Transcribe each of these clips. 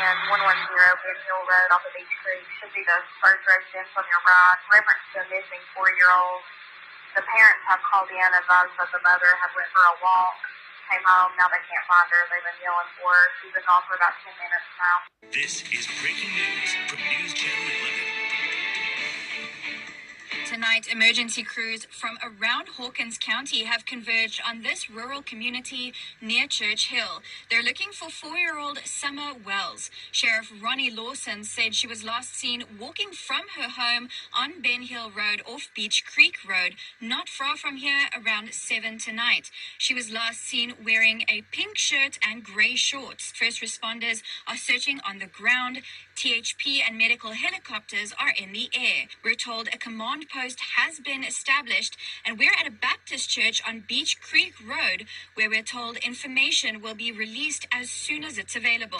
in 110 Ben Hill Road off of Beach Creek to see the first residence on your right, reference to a missing 4-year-old. The parents have called in and advised that the mother had went for a walk, came home, now they can't find her. They've been yelling for her. She's been gone for about 10 minutes now. This is breaking news from News Channel 11. Tonight, emergency crews from around Hawkins County have converged on this rural community near Church Hill. They're looking for 4-year-old Summer Wells. Sheriff Ronnie Lawson said she was last seen walking from her home on Ben Hill Road off Beach Creek Road, not far from here, around 7 tonight. She was last seen wearing a pink shirt and grey shorts. First responders are searching on the ground. THP and medical helicopters are in the air. We're told a command post has been established, and we're at a Baptist church on Beach Creek Road, where we're told information will be released as soon as it's available.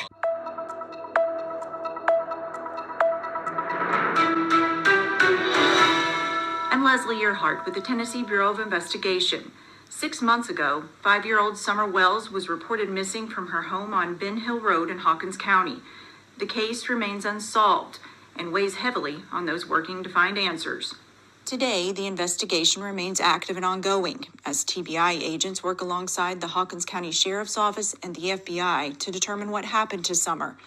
I'm Leslie Earhart with the Tennessee Bureau of Investigation. 6 months ago, 5-year-old Summer Wells was reported missing from her home on Ben Hill Road in Hawkins County. The case remains unsolved and weighs heavily on those working to find answers. Today, the investigation remains active and ongoing as TBI agents work alongside the Hawkins County Sheriff's Office and the FBI to determine what happened to Summer.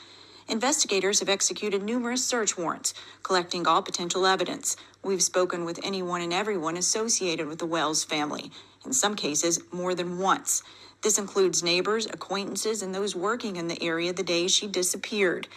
Investigators have executed numerous search warrants, collecting all potential evidence. We've spoken with anyone and everyone associated with the Wells family, in some cases more than once. This includes neighbors, acquaintances, and those working in the area the day she disappeared.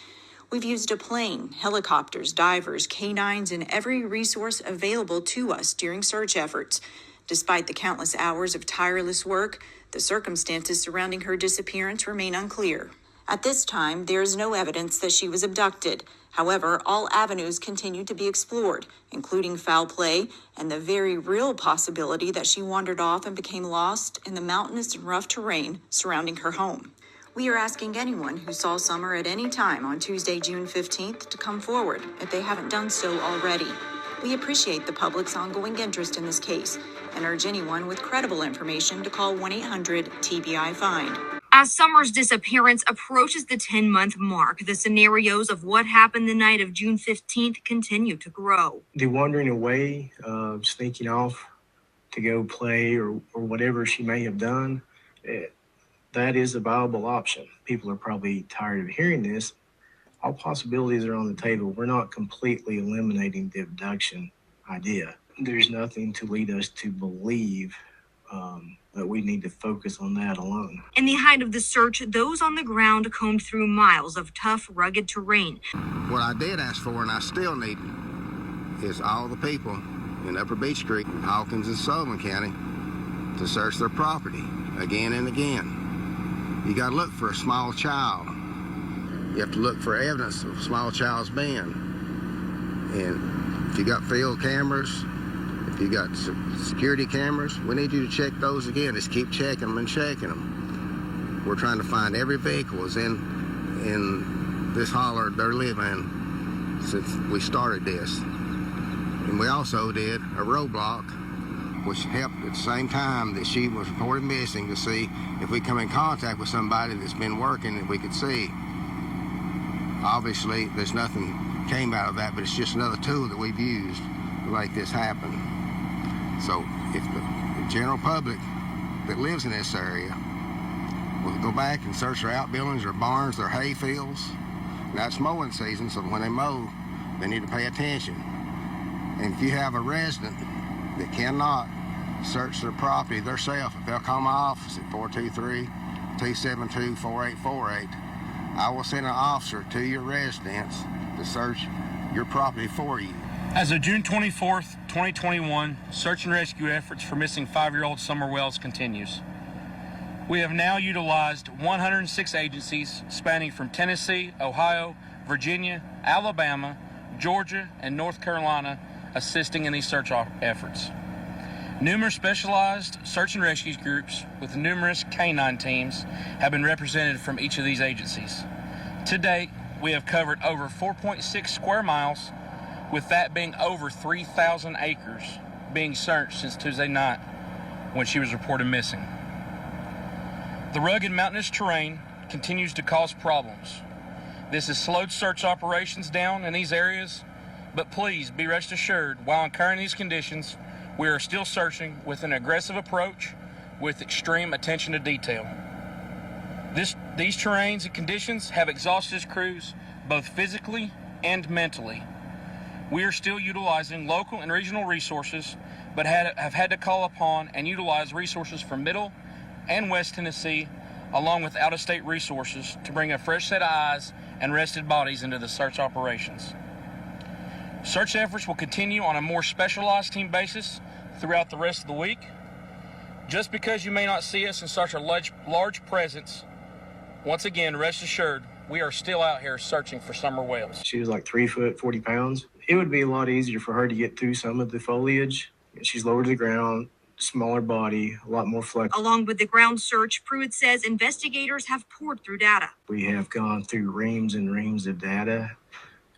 We've used a plane, helicopters, divers, canines, and every resource available to us during search efforts. Despite the countless hours of tireless work, the circumstances surrounding her disappearance remain unclear. At this time, there is no evidence that she was abducted. However, all avenues continue to be explored, including foul play and the very real possibility that she wandered off and became lost in the mountainous and rough terrain surrounding her home. We are asking anyone who saw Summer at any time on Tuesday, June 15th, to come forward if they haven't done so already. We appreciate the public's ongoing interest in this case and urge anyone with credible information to call 1-800-TBI-FIND. As Summer's disappearance approaches the 10-month mark, the scenarios of what happened the night of June 15th continue to grow. The wandering away, sneaking off to go play or whatever she may have done, that is a viable option. People are probably tired of hearing this. All possibilities are on the table. We're not completely eliminating the abduction idea. There's nothing to lead us to believe that we need to focus on that alone. In the height of the search, those on the ground combed through miles of tough, rugged terrain. What I did ask for, and I still need, is all the people in Upper Beach Creek, Hawkins, and Sullivan County to search their property again and again. You got to look for a small child. You have to look for evidence of a small child's been. And if you got field cameras, if you got security cameras, we need you to check those again. Just keep checking them and checking them. We're trying to find every vehicle is in this holler they're living in since we started this. And we also did a roadblock, which helped at the same time that she was reported missing, to see if we come in contact with somebody that's been working that we could see. Obviously, there's nothing came out of that, but it's just another tool that we've used to make this happen. So if the general public that lives in this area will go back and search their outbuildings, their barns, their hay fields, and that's mowing season, so when they mow, they need to pay attention. And if you have a resident that cannot search their property themselves, if they'll call my office at 423-272-4848, I will send an officer to your residence to search your property for you. As of June 24th, 2021, search and rescue efforts for missing 5-year-old Summer Wells continues. We have now utilized 106 agencies spanning from Tennessee, Ohio, Virginia, Alabama, Georgia, and North Carolina assisting in these search efforts. Numerous specialized search and rescue groups with numerous canine teams have been represented from each of these agencies. To date, we have covered over 4.6 square miles, with that being over 3,000 acres being searched since Tuesday night when she was reported missing. The rugged mountainous terrain continues to cause problems. This has slowed search operations down in these areas, but please be rest assured, while incurring these conditions, we are still searching with an aggressive approach with extreme attention to detail. These terrains and conditions have exhausted this crews both physically and mentally. We are still utilizing local and regional resources, but have had to call upon and utilize resources from Middle and West Tennessee, along with out-of-state resources, to bring a fresh set of eyes and rested bodies into the search operations. Search efforts will continue on a more specialized team basis throughout the rest of the week. Just because you may not see us in such a large presence, once again, rest assured, we are still out here searching for summer whales. She was like 3 foot, 40 pounds. It would be a lot easier for her to get through some of the foliage. She's lower to the ground, smaller body, a lot more flexible. Along with the ground search, Pruitt says investigators have poured through data. We have gone through reams and reams of data.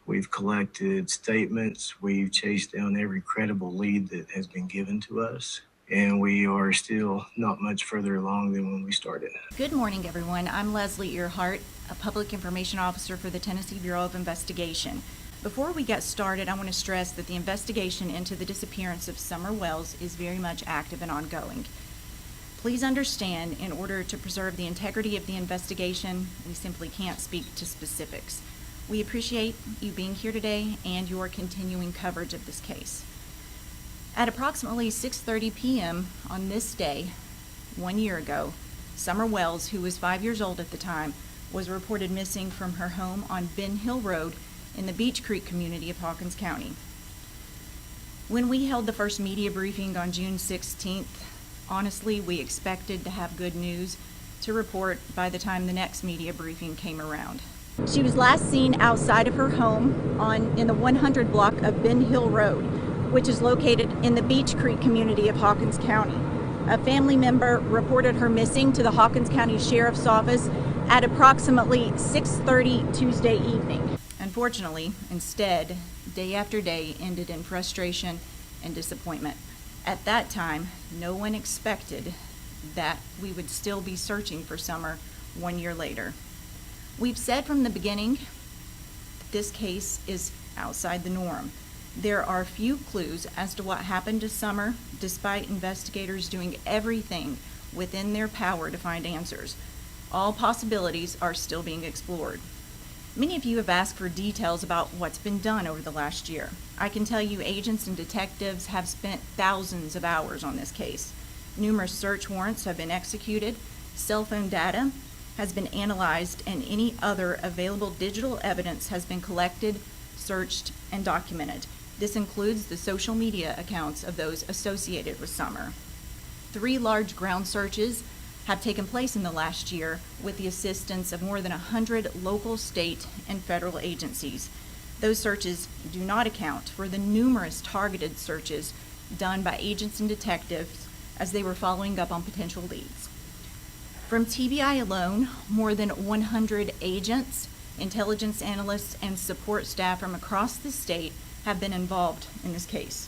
We've collected statements. We've chased down every credible lead that has been given to us. And we are still not much further along than when we started. Good morning, everyone. I'm Leslie Earhart, a Public Information Officer for the Tennessee Bureau of Investigation. Before we get started, I want to stress that the investigation into the disappearance of Summer Wells is very much active and ongoing. Please understand, in order to preserve the integrity of the investigation, we simply can't speak to specifics. We appreciate you being here today and your continuing coverage of this case. At approximately 6:30 p.m. on this day, 1 year ago, Summer Wells, who was 5 years old at the time, was reported missing from her home on Ben Hill Road in the Beech Creek community of Hawkins County. When we held the first media briefing on June 16th, honestly, we expected to have good news to report by the time the next media briefing came around. She was last seen outside of her home in the 100 block of Ben Hill Road, which is located in the Beech Creek community of Hawkins County. A family member reported her missing to the Hawkins County Sheriff's Office at approximately 6:30 Tuesday evening. Unfortunately, instead, day after day ended in frustration and disappointment. At that time, no one expected that we would still be searching for Summer 1 year later. We've said from the beginning that this case is outside the norm. There are few clues as to what happened to Summer, despite investigators doing everything within their power to find answers. All possibilities are still being explored. Many of you have asked for details about what's been done over the last year. I can tell you agents and detectives have spent thousands of hours on this case. Numerous search warrants have been executed, cell phone data has been analyzed, and any other available digital evidence has been collected, searched, and documented. This includes the social media accounts of those associated with Summer. 3 large ground searches have taken place in the last year with the assistance of more than 100 local, state, and federal agencies. Those searches do not account for the numerous targeted searches done by agents and detectives as they were following up on potential leads. From TBI alone, more than 100 agents, intelligence analysts, and support staff from across the state have been involved in this case.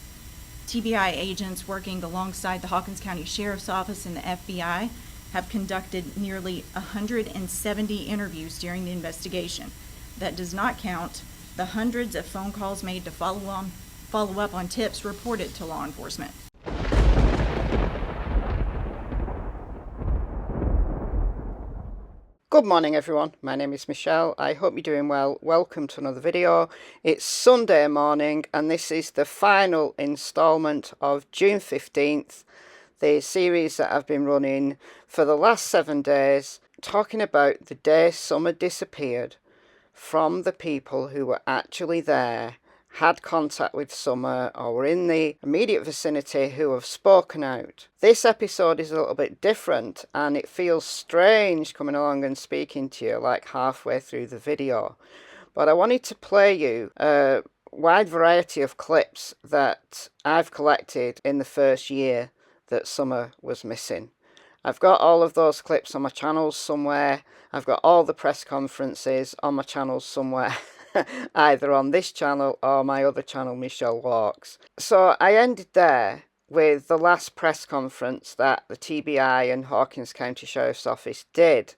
TBI agents working alongside the Hawkins County Sheriff's Office and the FBI have conducted nearly 170 interviews during the investigation. That does not count the hundreds of phone calls made to follow up on tips reported to law enforcement. Good morning everyone, my name is Michelle. I hope you're doing well. Welcome to another video. It's Sunday morning and this is the final instalment of June 15th, the series that I've been running for the last 7 days, talking about the day Summer disappeared from the people who were actually there, had contact with Summer, or were in the immediate vicinity who have spoken out. This episode is a little bit different and it feels strange coming along and speaking to you like halfway through the video. But I wanted to play you a wide variety of clips that I've collected in the first year that Summer was missing. I've got all of those clips on my channels somewhere. I've got all the press conferences on my channels somewhere. Either on this channel or my other channel, Michelle Walks. So I ended there with the last press conference that the TBI and Hawkins County Sheriff's Office did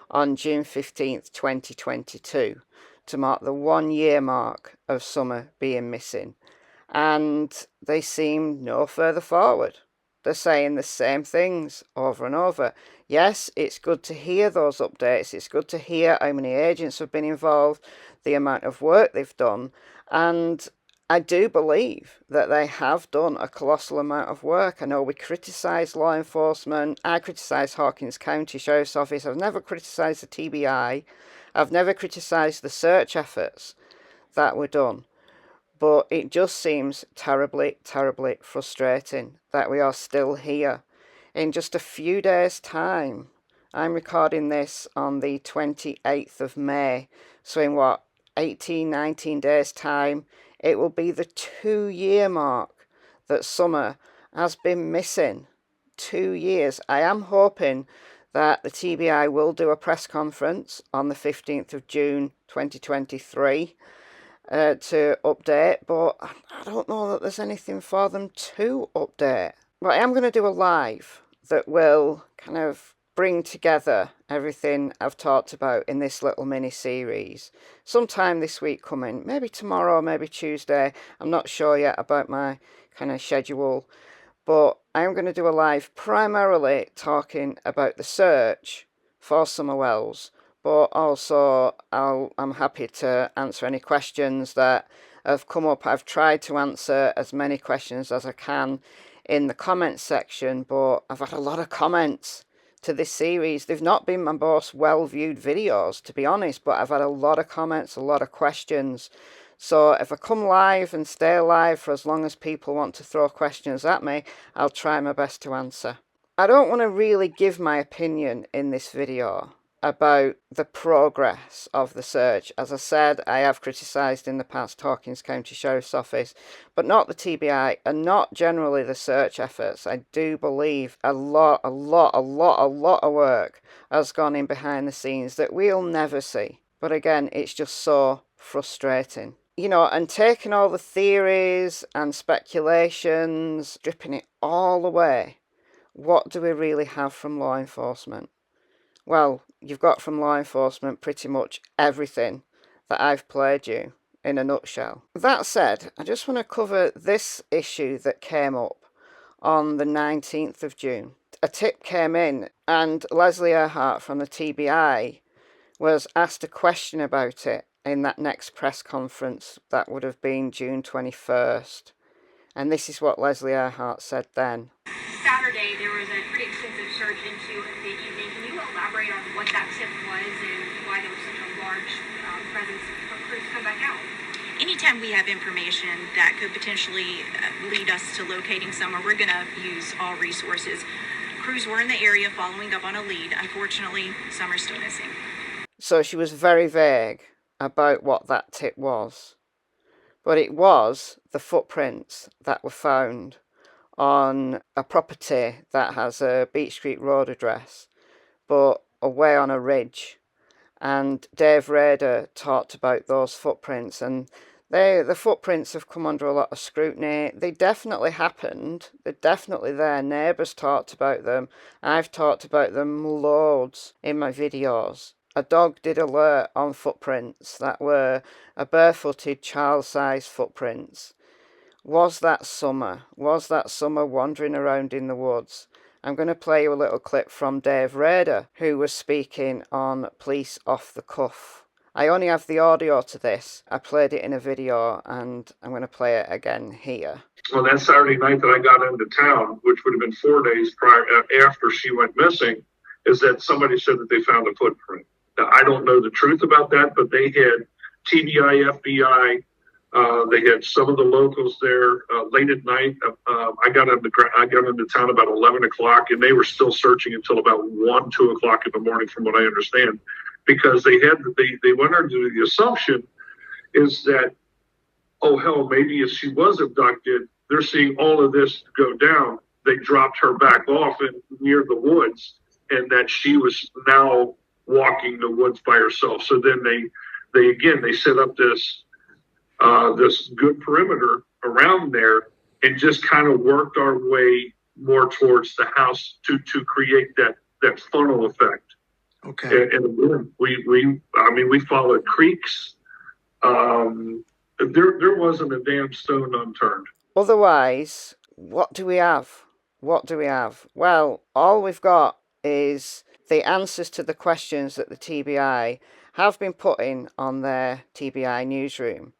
on June 15th, 2022, to mark the 1 year mark of Summer being missing. And they seem no further forward. They're saying the same things over and over. Yes, it's good to hear those updates. It's good to hear how many agents have been involved, the amount of work they've done. And I do believe that they have done a colossal amount of work. I know we criticise law enforcement. I criticise Hawkins County Sheriff's Office. I've never criticised the TBI. I've never criticised the search efforts that were done. But it just seems terribly, terribly frustrating that we are still here. In just a few days' time, I'm recording this on the 28th of May, so in 18, 19 days' time, it will be the 2 year mark that Summer has been missing. 2 years. I am hoping that the TBI will do a press conference on the 15th of June 2023. To update, but I don't know that there's anything for them to update. But I am going to do a live that will kind of bring together everything I've talked about in this little mini series sometime this week coming, maybe tomorrow, maybe Tuesday. I'm not sure yet about my kind of schedule, but I'm going to do a live primarily talking about the search for Summer Wells. But also, I'm happy to answer any questions that have come up. I've tried to answer as many questions as I can in the comments section, but I've had a lot of comments to this series. They've not been my most well-viewed videos, to be honest, but I've had a lot of comments, a lot of questions. So if I come live and stay live for as long as people want to throw questions at me, I'll try my best to answer. I don't want to really give my opinion in this video about the progress of the search. As I said, I have criticised in the past Hawkins County Sheriff's Office, but not the TBI and not generally the search efforts. I do believe a lot of work has gone in behind the scenes that we'll never see. But again, it's just so frustrating. You know, and taking all the theories and speculations, stripping it all away, what do we really have from law enforcement? Well, you've got from law enforcement pretty much everything that I've played you in a nutshell. That said, I just want to cover this issue that came up on the 19th of June. A tip came in and Leslie Earhart from the TBI was asked a question about it in that next press conference that would have been June 21st. And this is what Leslie Earhart said then. Saturday, there was a pretty extensive search into the evening. Can you elaborate on what that tip was and why there was such a large presence of crews come back out? Anytime we have information that could potentially lead us to locating someone, we're going to use all resources. Crews were in the area following up on a lead. Unfortunately, some are still missing. So she was very vague about what that tip was. But it was the footprints that were found on a property that has a Beach Street Road address, but away on a ridge. And Dave Rader talked about those footprints, and the footprints have come under a lot of scrutiny. They definitely happened. They're definitely there. Neighbours talked about them. I've talked about them loads in my videos. A dog did alert on footprints that were a barefooted child-sized footprints. Was that Summer? Was that Summer wandering around in the woods? I'm going to play you a little clip from Dave Rader, who was speaking on Police Off the Cuff. I only have the audio to this. I played it in a video and I'm going to play it again here. On that Saturday night that I got into town, which would have been 4 days prior after she went missing, is that somebody said that they found a footprint. Now, I don't know the truth about that, but they had TBI, FBI, they had some of the locals there late at night. I got into town about 11 o'clock, and they were still searching until about 1, 2 o'clock in the morning, from what I understand, because they went under the assumption is that, oh, hell, maybe if she was abducted, they're seeing all of this go down. They dropped her back off near the woods, and that she was now walking the woods by herself. So then they set up this good perimeter around there and just kind of worked our way more towards the house to create that funnel effect. Okay. And we followed creeks. There wasn't a damn stone unturned. Otherwise, what do we have? What do we have? Well, all we've got is the answers to the questions that the TBI have been putting on their TBI Newsroom.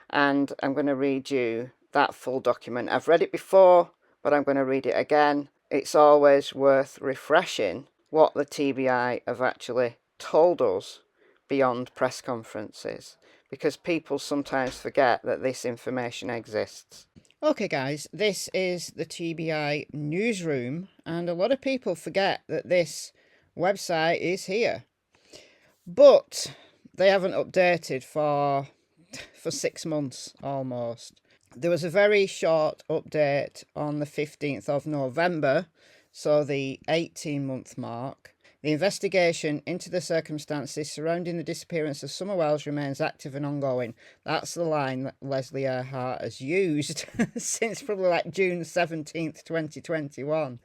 And I'm going to read you that full document. I've read it before, but I'm going to read it again. It's always worth refreshing what the TBI have actually told us beyond press conferences, because people sometimes forget that this information exists. Okay guys, this is the TBI Newsroom, and a lot of people forget that this website is here. But they haven't updated for 6 months almost. There was a very short update on the 15th of November, so the 18-month mark. The investigation into the circumstances surrounding the disappearance of Summer Wells remains active and ongoing. That's the line that Leslie Earhart has used since probably like June 17th, 2021.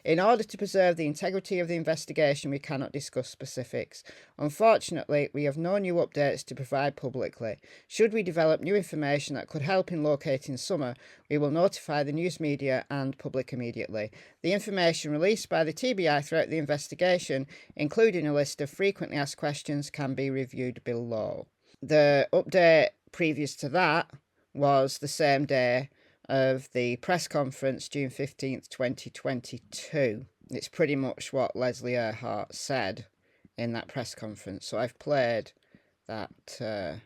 In order to preserve the integrity of the investigation, we cannot discuss specifics. Unfortunately, we have no new updates to provide publicly. Should we develop new information that could help in locating Summer, we will notify the news media and public immediately. The information released by the TBI throughout the investigation, including a list of frequently asked questions, can be reviewed below. The update previous to that was the same day of the press conference, June 15th, 2022. It's pretty much what Leslie Earhart said in that press conference. So I've played that to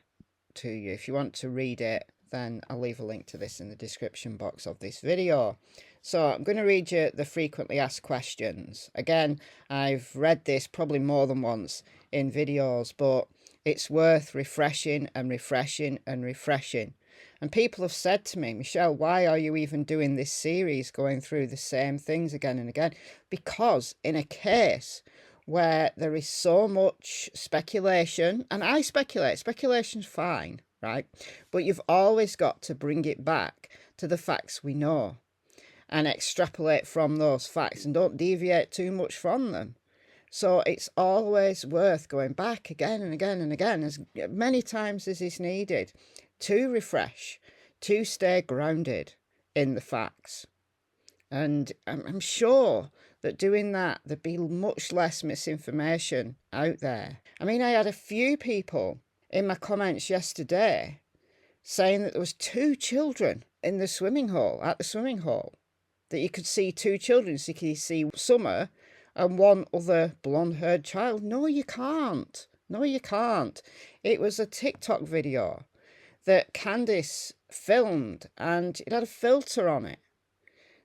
you. If you want to read it, then I'll leave a link to this in the description box of this video. So I'm going to read you the frequently asked questions. Again, I've read this probably more than once in videos, but it's worth refreshing and refreshing and refreshing. And people have said to me, Michelle, why are you even doing this series, going through the same things again and again? Because in a case where there is so much speculation, and I speculate, speculation's fine, right? But you've always got to bring it back to the facts we know and extrapolate from those facts, and don't deviate too much from them. So it's always worth going back again and again and again, as many times as is needed, to refresh, to stay grounded in the facts. And I'm sure that doing that, there'd be much less misinformation out there. I mean, I had a few people in my comments yesterday saying that there was 2 children in the swimming hole, at the swimming hole, that you could see 2 children, so you could see Summer and one other blonde-haired child. No, you can't. No, you can't. It was a TikTok video that Candice filmed, and it had a filter on it.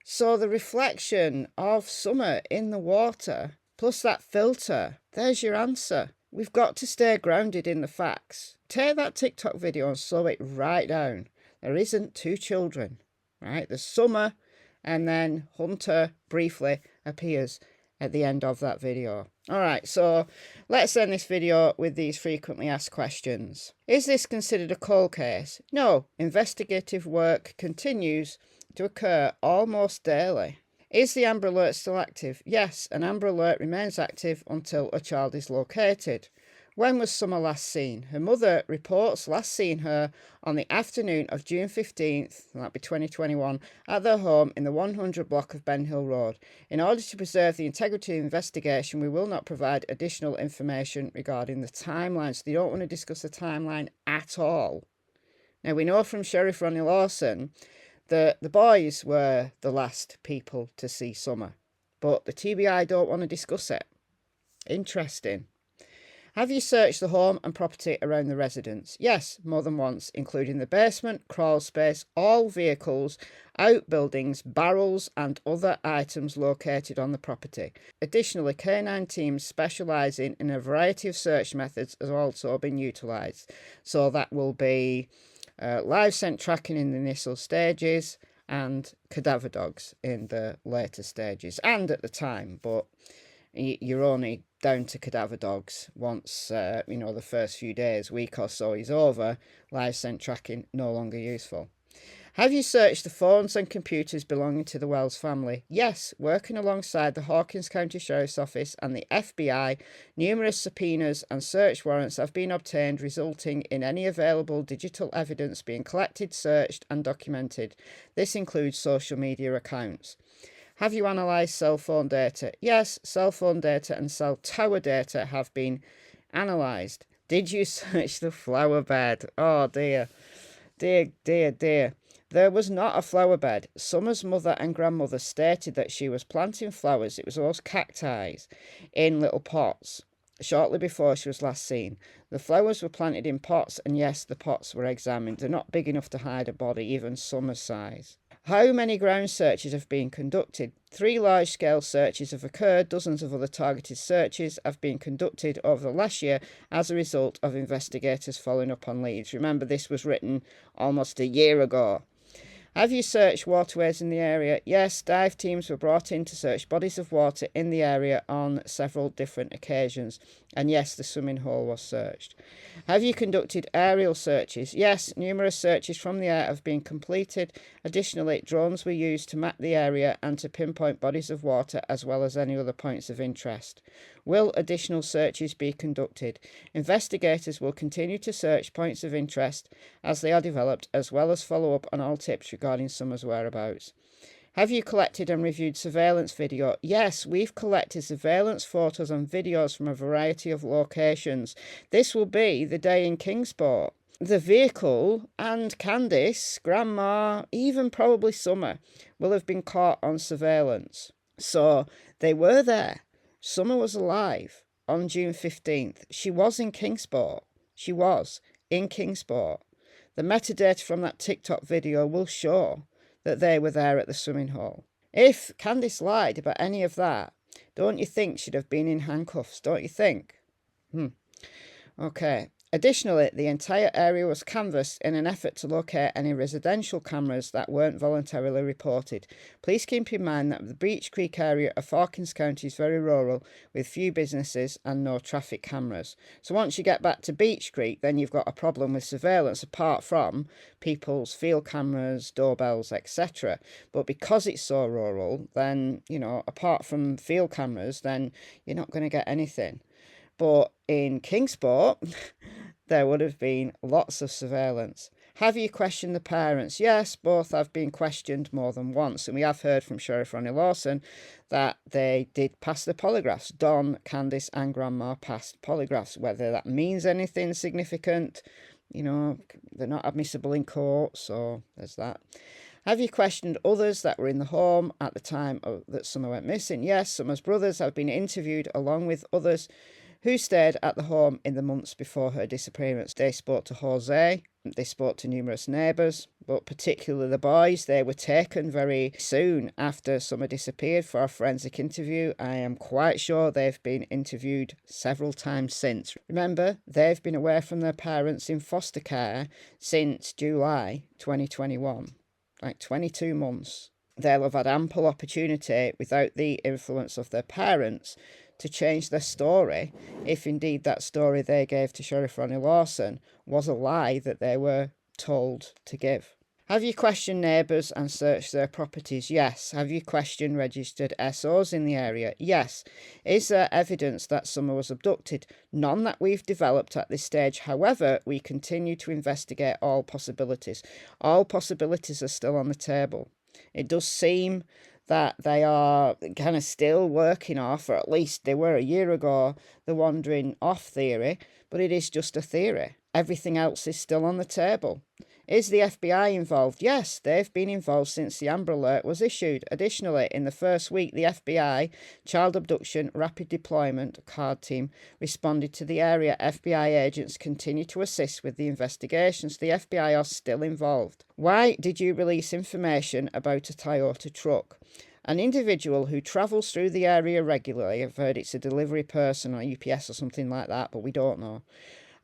So the reflection of Summer in the water, plus that filter, there's your answer. We've got to stay grounded in the facts. Take that TikTok video and slow it right down. There isn't 2 children, right? There's Summer, and then Hunter briefly appears at the end of that video. All right, so let's end this video with these frequently asked questions. Is this considered a cold case? No. Investigative work continues to occur almost daily. Is the Amber Alert still active? Yes, an Amber Alert remains active until a child is located. When was Summer last seen? Her mother reports last seeing her on the afternoon of June 15th, that'd be 2021, at their home in the 100 block of Ben Hill Road. In order to preserve the integrity of the investigation, we will not provide additional information regarding the timeline. So they don't want to discuss the timeline at all. Now, we know from Sheriff Ronnie Lawson that the boys were the last people to see Summer, but the TBI don't want to discuss it. Interesting. Have you searched the home and property around the residence? Yes, more than once, including the basement, crawl space, all vehicles, outbuildings, barrels and other items located on the property. Additionally, canine teams specialising in a variety of search methods have also been utilised. So that will be live scent tracking in the initial stages and cadaver dogs in the later stages and at the time, but you're only down to cadaver dogs once the first few days, week or so is over. Live scent tracking no longer useful. Have you searched the phones and computers belonging to the Wells family? Yes, working alongside the Hawkins County Sheriff's Office and the FBI, numerous subpoenas and search warrants have been obtained, resulting in any available digital evidence being collected, searched and documented. This includes social media accounts. Have you analysed cell phone data? Yes, cell phone data and cell tower data have been analysed. Did you search the flower bed? Oh dear. Dear, dear, dear. There was not a flower bed. Summer's mother and grandmother stated that she was planting flowers, it was those cacti, in little pots, shortly before she was last seen. The flowers were planted in pots, and yes, the pots were examined. They're not big enough to hide a body, even Summer's size. How many ground searches have been conducted? 3 large-scale searches have occurred. Dozens of other targeted searches have been conducted over the last year as a result of investigators following up on leads. Remember, this was written almost a year ago. Have you searched waterways in the area? Yes, dive teams were brought in to search bodies of water in the area on several different occasions. And yes, the swimming hole was searched. Have you conducted aerial searches? Yes, numerous searches from the air have been completed. Additionally, drones were used to map the area and to pinpoint bodies of water as well as any other points of interest. Will additional searches be conducted? Investigators will continue to search points of interest as they are developed, as well as follow up on all tips regarding Summer's whereabouts. Have you collected and reviewed surveillance video? Yes, we've collected surveillance photos and videos from a variety of locations. This will be the day in Kingsport. The vehicle and Candice, Grandma, even probably Summer, will have been caught on surveillance. So they were there. Summer was alive on June 15th. She was in Kingsport. She was in Kingsport. The metadata from that TikTok video will show that they were there at the swimming hole. If Candice lied about any of that, don't you think she'd have been in handcuffs? Don't you think? Okay. Additionally, the entire area was canvassed in an effort to locate any residential cameras that weren't voluntarily reported. Please keep in mind that the Beach Creek area of Hawkins County is very rural, with few businesses and no traffic cameras. So once you get back to Beach Creek, then you've got a problem with surveillance apart from people's field cameras, doorbells, etc. But because it's so rural, then, you know, apart from field cameras, then you're not going to get anything. But in Kingsport, there would have been lots of surveillance. Have you questioned the parents? Yes, both have been questioned more than once. And we have heard from Sheriff Ronnie Lawson that they did pass the polygraphs. Don, Candice and Grandma passed polygraphs. Whether that means anything significant, you know, they're not admissible in court, so there's that. Have you questioned others that were in the home at the time that Summer went missing? Yes, Summer's brothers have been interviewed along with others who stayed at the home in the months before her disappearance. They spoke to Jose, they spoke to numerous neighbours, but particularly the boys. They were taken very soon after Summer disappeared for a forensic interview. I am quite sure they've been interviewed several times since. Remember, they've been away from their parents in foster care since July 2021, like 22 months. They'll have had ample opportunity without the influence of their parents to change their story, if indeed that story they gave to Sheriff Ronnie Lawson was a lie that they were told to give. Have you questioned neighbours and searched their properties? Yes. Have you questioned registered SOs in the area? Yes. Is there evidence that Summer was abducted? None that we've developed at this stage. However, we continue to investigate all possibilities. All possibilities are still on the table. It does seem that they are kind of still working off, or at least they were a year ago, the wandering off theory, but it is just a theory. Everything else is still on the table. Is the FBI involved? Yes, they've been involved since the Amber Alert was issued. Additionally, in the first week, the FBI Child Abduction Rapid Deployment CARD team responded to the area. FBI agents continue to assist with the investigations. The FBI are still involved. Why did you release information about a Toyota truck? An individual who travels through the area regularly, I've heard it's a delivery person or UPS or something like that, but we don't know,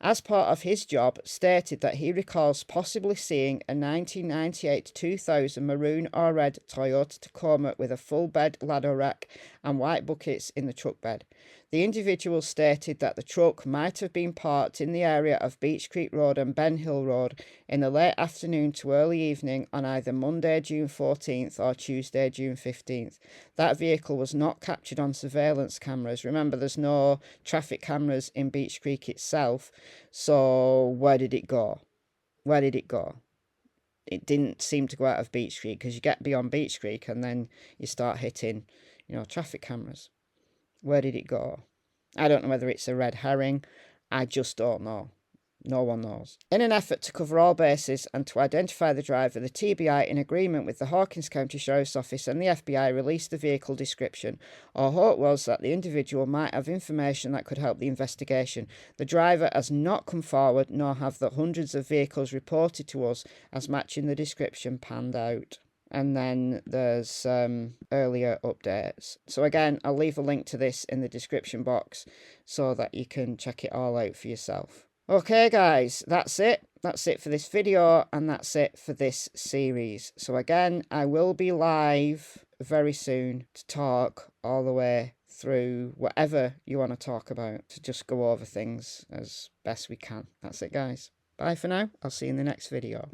as part of his job, stated that he recalls possibly seeing a 1998-2000 maroon or red Toyota Tacoma with a full bed ladder rack and white buckets in the truck bed. The individual stated that the truck might have been parked in the area of Beach Creek Road and Ben Hill Road in the late afternoon to early evening on either Monday, June 14th or Tuesday, June 15th. That vehicle was not captured on surveillance cameras. Remember, there's no traffic cameras in Beach Creek itself, so where did it go? Where did it go? It didn't seem to go out of Beach Creek, because you get beyond Beach Creek and then you start hitting, traffic cameras. Where did it go? I don't know whether it's a red herring. I just don't know. No one knows. In an effort to cover all bases and to identify the driver, the TBI, in agreement with the Hawkins County Sheriff's Office and the FBI, released the vehicle description. Our hope was that the individual might have information that could help the investigation. The driver has not come forward, nor have the hundreds of vehicles reported to us as matching the description panned out. And then there's earlier updates. So again, I'll leave a link to this in the description box so that you can check it all out for yourself. Okay guys, that's it. That's it for this video, and that's it for this series. So again, I will be live very soon to talk all the way through whatever you want to talk about, to just go over things as best we can. That's it guys. Bye for now. I'll see you in the next video.